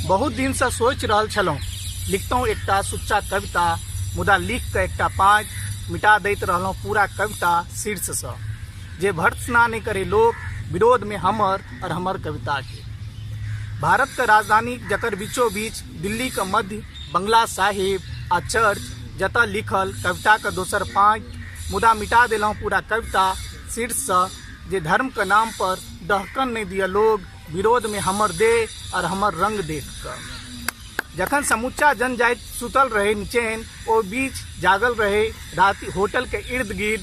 बहुत दिन से सोच रहल छलहुँ लिखतहुँ एकटा सुच्चा कविता, मुदा लिख के एकटा पाँच मिटा दैत रहलहुँ पूरा कविता शीर्ष से। जे भर्त्सना नहीं करे लोग विरोध में हमर और हमर कविता के। भारत का राजधानी जकर बीचों बीच दिल्ली का मध्य बंगला साहिब आ चर्च जता लिखल कविता का दोसर पाँच मुदा मिटा दिलहुँ पूरा कविता शीर्ष से। जे धर्म के नाम पर डहकन नहीं दिया लोग विरोध में हमर दे और हमर रंग देख कर। जखन समूचा जनजाति सुतल रहे निचेन ओ बीच जागल रहे राति होटल के इर्द गिर्द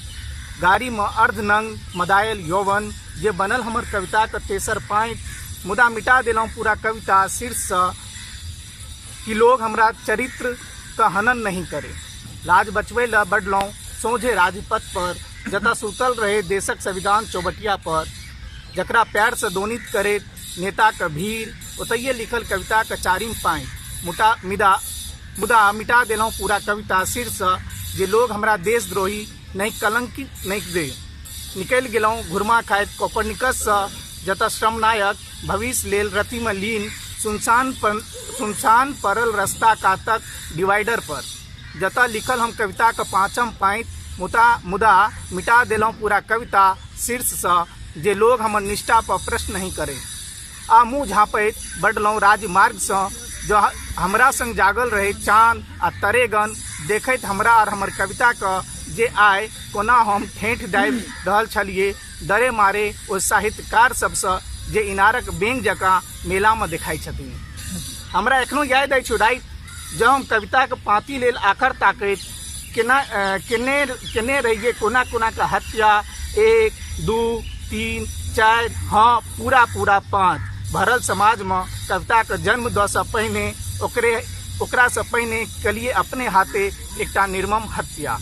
गाड़ी में अर्धनंग मदायल यौवन। जे बनल हमर कविता का तेसर पाँच मुदा मिटा दिलहुँ पूरा कविता शीर्ष कि लोग हमरा चरित्र का हनन नहीं करे। लाज बचवे ला बढ़लहुँ सोझे राजपथ पर जता सुतल रहे देशक संविधान चौबटिया पर। जकरा प्यार से दोनित करे नेता का भीड़ ओतइये लिखल कविता का चारिम पाँच मुदा मिटा दिलहुँ पूरा कविता शीर्ष जे लोग हमरा देशद्रोही नहीं कलंकित नहीं दे। निकल गेलहुँ घुरमा खाइत कोपरनिकस से जता श्रम नायक भविष्य लेल रति में लीन सुनसान परल रास्ता कातक डिवाइडर पर। जता लिखल हम कविता का पाँचम पाँच मुदा मिटा दिलहुँ पूरा कविता शीर्ष से जे लोग हमर निष्ठा पर प्रश्न नहीं करे। आ मुँह झाँपैत बढ़लहुँ राजमार्ग से जो हमरा संग जागल रहे चाँद आ तरेगन देखैत हमरा और हमर कविता का जे आय कोना हम ठेठ दाबि रहल छलिए डरे मारे ओ साहित्यकार सबसे जे इनारक बेंग जकाँ मेला में देखाई छथिन। हमरा एखनो याद अछि राति जब हम कविता के पाँति लेल आखर ताकैत केने रहिए कोना कोना का हत्या 1 2 3 4 हाँ पूरा 5 भरल समाज में कविता के जन्म द से पहने ओकरा से पहने कलिए अपने हाथे एकटा निर्मम हत्या।